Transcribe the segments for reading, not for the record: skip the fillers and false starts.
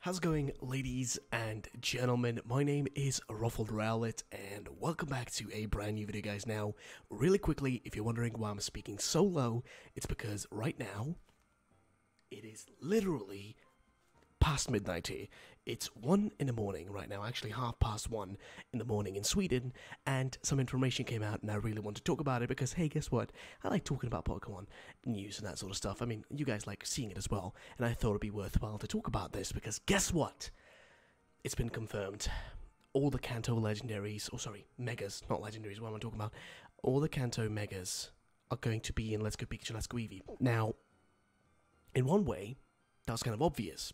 How's it going, ladies and gentlemen? My name is Ruffled Rowlet, and welcome back to a brand new video, guys. Now, really quickly, if you're wondering why I'm speaking so low, it's because right now, it is literally past midnight here. It's 1 in the morning right now, actually 1:30 in the morning in Sweden, and some information came out and I really want to talk about it because, hey, guess what? I like talking about Pokemon news and that sort of stuff. I mean, you guys like seeing it as well, and I thought it'd be worthwhile to talk about this because guess what? It's been confirmed. All the Kanto legendaries, or sorry, megas, not legendaries, what am I talking about? All the Kanto megas are going to be in Let's Go Pikachu, Let's Go Eevee. Now, in one way, that was kind of obvious.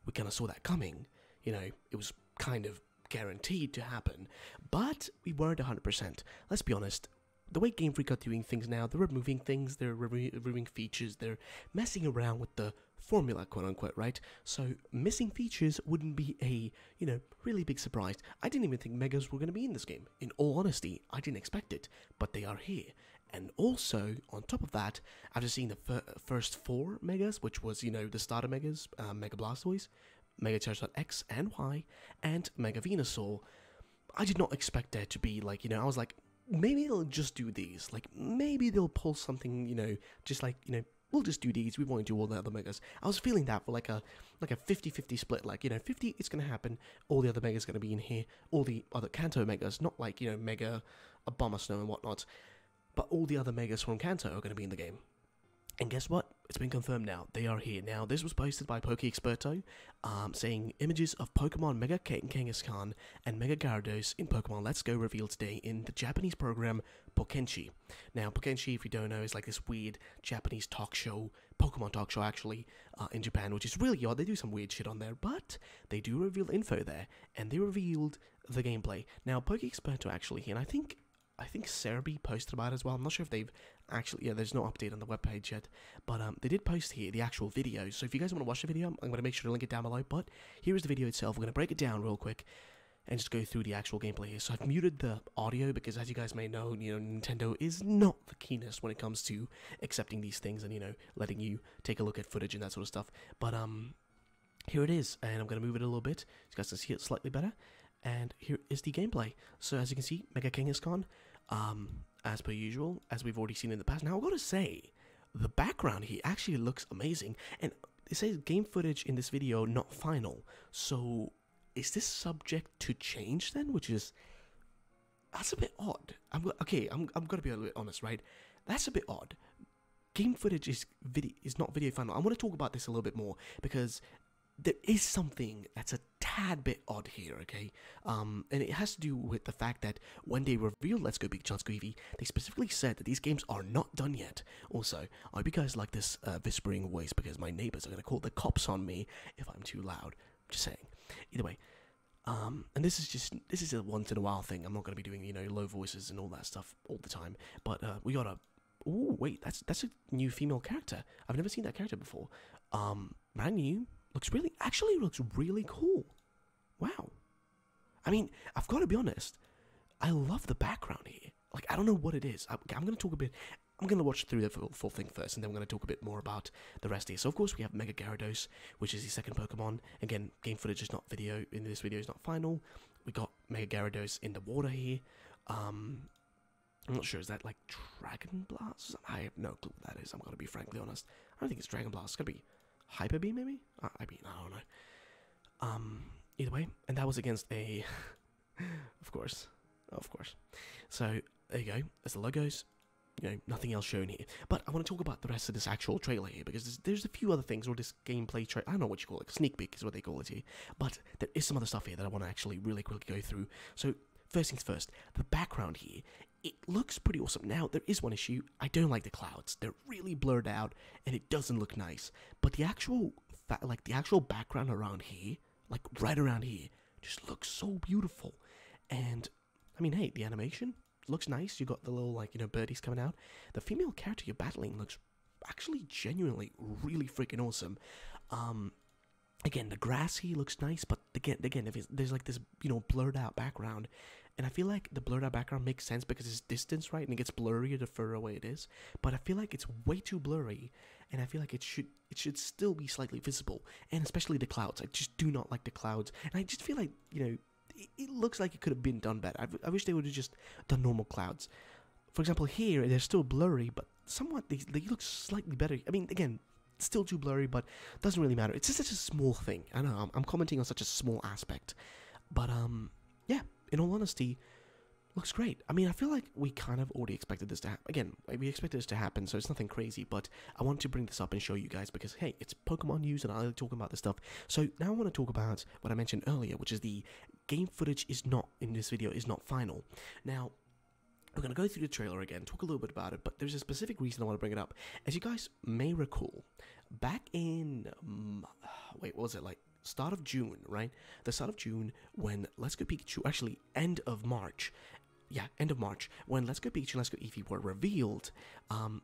We kind of saw that coming. You know, it was kind of guaranteed to happen, but we weren't 100%. Let's be honest, the way Game Freak are doing things now, they're removing things, they're removing features, they're messing around with the formula, quote-unquote, right? So, missing features wouldn't be a, really big surprise. I didn't even think Megas were going to be in this game. In all honesty, I didn't expect it, but they are here. And also, on top of that, after seeing the first 4 Megas, which was, the starter Megas, Mega Blastoise, Mega Charizard X and Y, and Mega Venusaur, I did not expect there to be, I was like, maybe they'll just do these. Like, maybe they'll pull something, just like, we'll just do these, we won't do all the other Megas. I was feeling that for like a 50-50 split, 50 it's gonna happen, all the other Megas gonna be in here, all the other Kanto Megas, not like, Mega Abomasnow and whatnot, but all the other Megas from Kanto are gonna be in the game. And guess what? It's been confirmed now. They are here. Now, this was posted by PokeExperto, saying images of Pokemon Mega Kangaskhan and Mega Gyarados in Pokemon Let's Go revealed today in the Japanese program Pokenchi. Now, Pokenchi, if you don't know, is like this weird Japanese talk show, Pokemon talk show actually, in Japan, which is really odd. They do some weird shit on there, but they do reveal info there, and they revealed the gameplay. Now, PokeExperto actually here, and I think Cerebi posted about it as well. I'm not sure if they've actually, there's no update on the webpage yet, but they did post here the actual video. So if you guys want to watch the video, I'm going to make sure to link it down below, but here is the video itself. We're going to break it down real quick and just go through the actual gameplay here. So I've muted the audio because, as you guys may know, Nintendo is not the keenest when it comes to accepting these things and, letting you take a look at footage and that sort of stuff. But here it is, and I'm going to move it a little bit so you guys can see it slightly better. And here is the gameplay. So as you can see, Mega Kangaskhan, as per usual, as we've already seen in the past. Now I've got to say, the background here actually looks amazing. And it says game footage in this video not final. So is this subject to change then? That's a bit odd. I'm gonna be a little bit honest, right? That's a bit odd. Game footage is not video final. I want to talk about this a little bit more because there is something that's a tad bit odd here, okay? And it has to do with the fact that when they revealed Let's Go Pikachu, Let's Go Eevee, they specifically said that these games are not done yet. Also, I hope you guys like this whispering voice because my neighbors are going to call the cops on me if I'm too loud. Just saying. Either way, and this is a once in a while thing. I'm not going to be doing, low voices and all that stuff all the time. But we got a... Ooh, wait, that's a new female character. I've never seen that character before. Brand new. Looks really cool. Wow. I mean, I've got to be honest. I love the background here. Like, I don't know what it is. I'm going to talk a bit. I'm going to watch through the full thing first, and then we're going to talk a bit more about the rest here. So, of course, we have Mega Gyarados, which is the second Pokemon. Again, game footage is not video. In this video is not final. We got Mega Gyarados in the water here. I'm not sure. Is that like Dragon Blast? I have no clue what that is. I'm going to be frankly honest. I don't think it's Dragon Blast. It's going to be Hyper Beam, maybe? I don't know. Either way, and that was against a... of course. So, there you go. That's the logos. Nothing else shown here. But I want to talk about the rest of this actual trailer here, because there's a few other things, or this gameplay trailer, I don't know what you call it, sneak peek is what they call it here. But there is some other stuff here that I want to actually really quickly go through. So, first things first, the background here, it looks pretty awesome. Now, there is one issue. I don't like the clouds. They're really blurred out, and it doesn't look nice. But the actual background around here, like right around here, just looks so beautiful. And, I mean, hey, the animation looks nice. You got the little, birdies coming out. The female character you're battling looks actually genuinely really freaking awesome. Again, the grass here looks nice, but again, if there's like this, blurred out background, And I feel like the blurred out background makes sense because it's distance, right? And it gets blurrier the further away it is. But I feel like it's way too blurry, and I feel like it should still be slightly visible. And especially the clouds. I just do not like the clouds. And I just feel like, it looks like it could have been done better. I wish they would have just done normal clouds. For example, here, they're still blurry, but somewhat they look slightly better. I mean, again, still too blurry, but doesn't really matter. It's just such a small thing. I know, I'm commenting on such a small aspect. But, yeah, in all honesty, looks great. I mean, I feel like we kind of already expected this to happen. Again, we expected this to happen, so it's nothing crazy, but I want to bring this up and show you guys because, hey, it's Pokemon news and I like talking about this stuff. So now I want to talk about what I mentioned earlier, which is the game footage is not, in this video, is not final. Now, we're going to go through the trailer again, talk a little bit about it, but there's a specific reason I want to bring it up. As you guys may recall, back in, what was it, like, start of June, right? The start of June when Let's Go Pikachu, actually, end of March, when Let's Go Pikachu and Let's Go Eevee were revealed,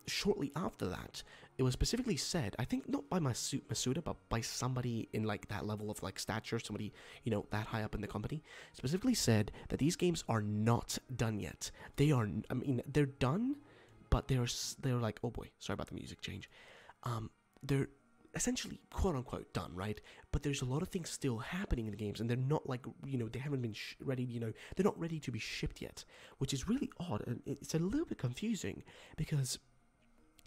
shortly after that, it was specifically said, I think not by Masuda, but by somebody in like that level of like stature, somebody, that high up in the company, specifically said that these games are not done yet. They are, I mean, they're done, but they're like, oh boy, sorry about the music change. They're essentially quote unquote done, right? But there's a lot of things still happening in the games, and they're not like, they haven't been ready, they're not ready to be shipped yet, which is really odd, and it's a little bit confusing because,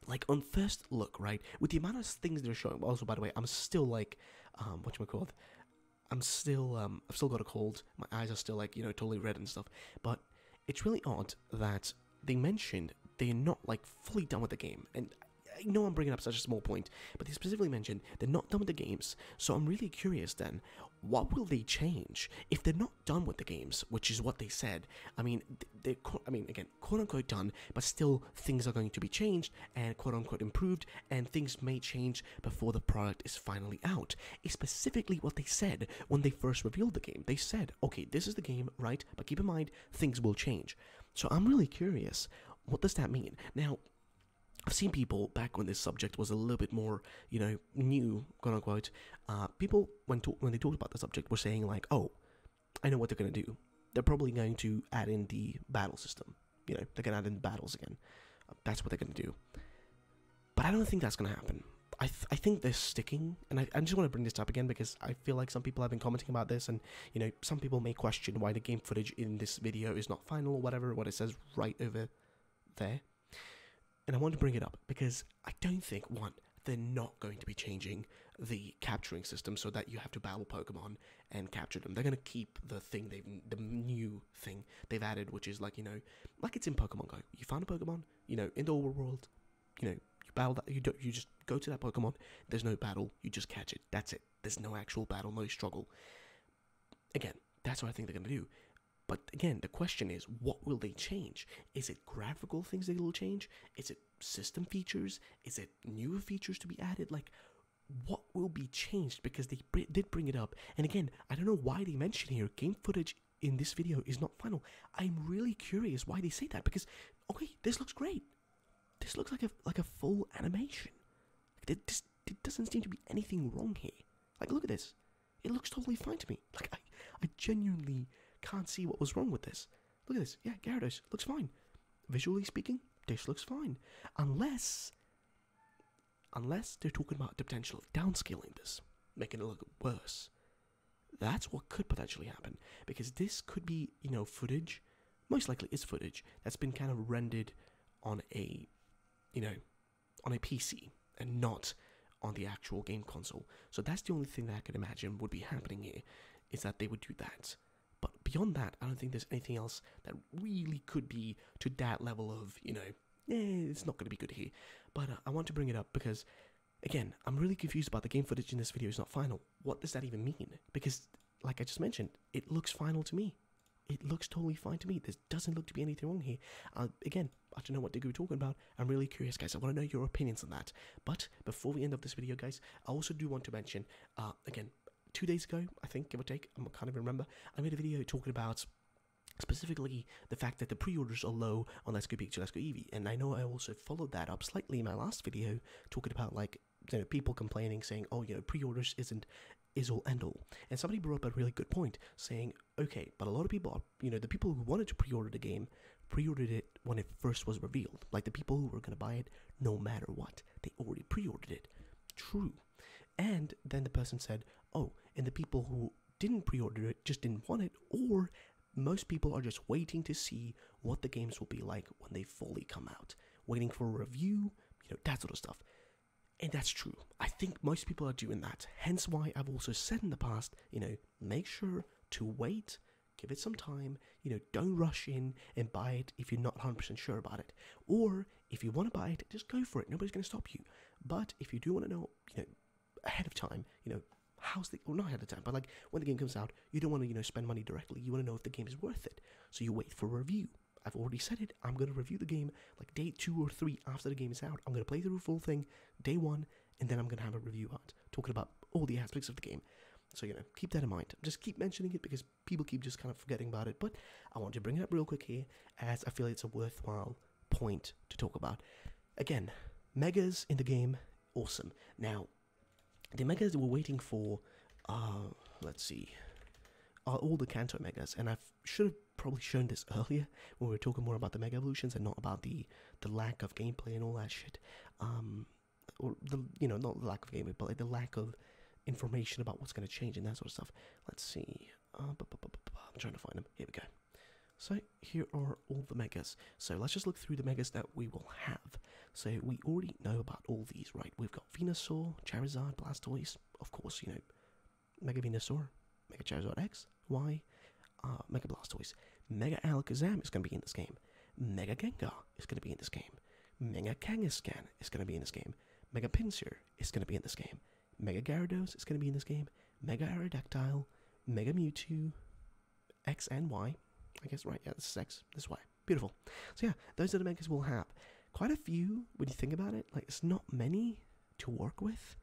like, on first look, right, with the amount of things they're showing. Also, by the way, I'm still like, whatchamacallit, I've still got a cold, my eyes are still like, totally red and stuff, but it's really odd that they mentioned they're not like fully done with the game, and I know I'm bringing up such a small point, but they specifically mentioned they're not done with the games, so I'm really curious then, what will they change if they're not done with the games, which is what they said. I mean, again, quote-unquote done, but still things are going to be changed and quote-unquote improved, and things may change before the product is finally out. It's specifically what they said when they first revealed the game. They said, okay, this is the game, right, but keep in mind, things will change. So I'm really curious, what does that mean? Now, I've seen people back when this subject was a little bit more, new, quote unquote. People when they talked about the subject were saying like, "Oh, I know what they're gonna do. They're probably going to add in the battle system. They're gonna add in battles again. That's what they're gonna do." But I don't think that's gonna happen. I think they're sticking, and I just want to bring this up again because I feel like some people have been commenting about this, and some people may question why the game footage in this video is not final or whatever. What it says right over there. And I want to bring it up because I don't think, one, they're not going to be changing the capturing system so that you have to battle Pokemon and capture them. They're going to keep the new thing they've added, which is like, like it's in Pokemon Go. You find a Pokemon, in the overworld, you battle that, you just go to that Pokemon, there's no battle, you just catch it. That's it. There's no actual battle, no struggle. Again, that's what I think they're going to do. But again, the question is, what will they change? Is it graphical things they will change? Is it system features? Is it newer features to be added? Like, what will be changed? Because they did bring it up. And again, I don't know why they mention here game footage in this video is not final. I'm really curious why they say that. Because, okay, this looks great. This looks like a full animation. Like, there doesn't seem to be anything wrong here. Like, look at this. It looks totally fine to me. Like, I genuinely can't see what was wrong with this. Look at this. Yeah, Gyarados looks fine. Visually speaking, this looks fine. Unless they're talking about the potential of downscaling this, making it look worse. That's what could potentially happen. Because this could be, footage, most likely is footage, that's been kind of rendered on a, on a PC and not on the actual game console. So that's the only thing that I could imagine would be happening here, is that they would do that. But beyond that, I don't think there's anything else that really could be to that level of, it's not going to be good here. But I want to bring it up because, again, I'm really confused about the game footage in this video is not final. What does that even mean? Because, like I just mentioned, it looks final to me. It looks totally fine to me. There doesn't look to be anything wrong here. Again, I don't know what they're talking about. I'm really curious, guys. I want to know your opinions on that. But before we end up this video, guys, I also do want to mention, again, 2 days ago, I think, give or take, I can't even remember, I made a video talking about specifically the fact that the pre-orders are low on Let's Go Pikachu, Let's Go Eevee, and I know I also followed that up slightly in my last video, talking about, like, people complaining, saying, oh, pre-orders isn't is all end all. And somebody brought up a really good point, saying, okay, but a lot of people are, the people who wanted to pre-order the game pre-ordered it when it first was revealed. Like the people who were going to buy it no matter what, they already pre-ordered it. True. And then the person said, oh, and the people who didn't pre-order it just didn't want it, or most people are just waiting to see what the games will be like when they fully come out, waiting for a review, that sort of stuff. And that's true. I think most people are doing that. Hence why I've also said in the past, make sure to wait, give it some time, don't rush in and buy it if you're not 100% sure about it. Or if you want to buy it, just go for it. Nobody's going to stop you. But if you do want to know, ahead of time, not ahead of time, but like when the game comes out, you don't want to, spend money directly. You want to know if the game is worth it. So you wait for a review. I've already said it. I'm going to review the game like day 2 or 3 after the game is out. I'm going to play through the full thing day 1, and then I'm going to have a review out talking about all the aspects of the game. So, keep that in mind. Just keep mentioning it because people keep just kind of forgetting about it. But I want to bring it up real quick here as I feel it's a worthwhile point to talk about. Again, megas in the game, awesome. Now, the megas that we're waiting for, let's see, are all the Kanto megas, and I should have probably shown this earlier when we were talking more about the mega evolutions and not about the lack of gameplay and all that shit. Or the not the lack of gameplay, but like the lack of information about what's going to change and that sort of stuff. Let's see. I'm trying to find them. Here we go. So here are all the megas. So let's just look through the megas that we will have. So we already know about all these, right? We've got Venusaur, Charizard, Blastoise, of course, Mega Venusaur, Mega Charizard X, Y, Mega Blastoise, Mega Alakazam is going to be in this game, Mega Gengar is going to be in this game, Mega Kangaskhan is going to be in this game, Mega Pinsir is going to be in this game, Mega Gyarados is going to be in this game, Mega Aerodactyl, Mega Mewtwo, X and Y, I guess, right, yeah, this is X, this is Y, beautiful. So yeah, those are the megas we'll have. Quite a few, when you think about it, like, it's not many to work with,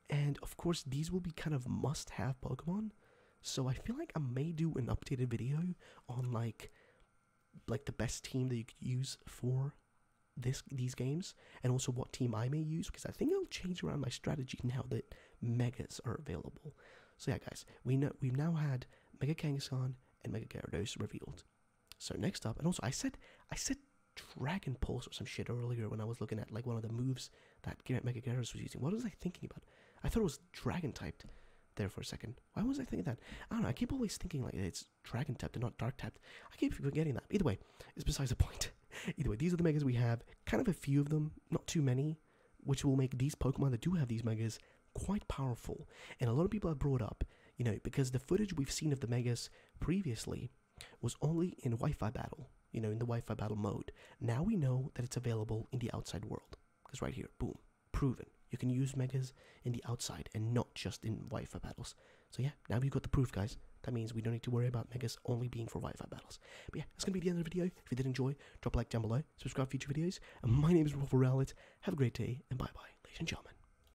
and of course, these will be kind of must-have Pokemon, so I feel like I may do an updated video on, like the best team that you could use for these games, and also what team I may use, because I think I'll change around my strategy now that Megas are available. So yeah, guys, we've now had Mega Kangaskhan and Mega Gyarados revealed. So next up, and also I said Dragon Pulse or some shit earlier when I was looking at like one of the moves that Mega Gyarados was using. What was I thinking about? I thought it was Dragon typed there for a second. Why was I thinking that? I don't know. I keep always thinking like it's Dragon typed and not Dark typed. I keep forgetting that. Either way, it's besides the point. Either way, these are the megas we have. Kind of a few of them, not too many, which will make these Pokemon that do have these megas quite powerful. And a lot of people have brought up, because the footage we've seen of the megas previously was only in Wi-Fi battle, in the Wi-Fi battle mode. Now we know that it's available in the outside world. Because right here, boom, proven. You can use megas in the outside and not just in Wi-Fi battles. So yeah, now we've got the proof, guys. That means we don't need to worry about megas only being for Wi-Fi battles. But yeah, that's going to be the end of the video. If you did enjoy, drop a like down below, subscribe for future videos. And my name is Raffle Rowlett. Have a great day, and bye-bye, ladies and gentlemen.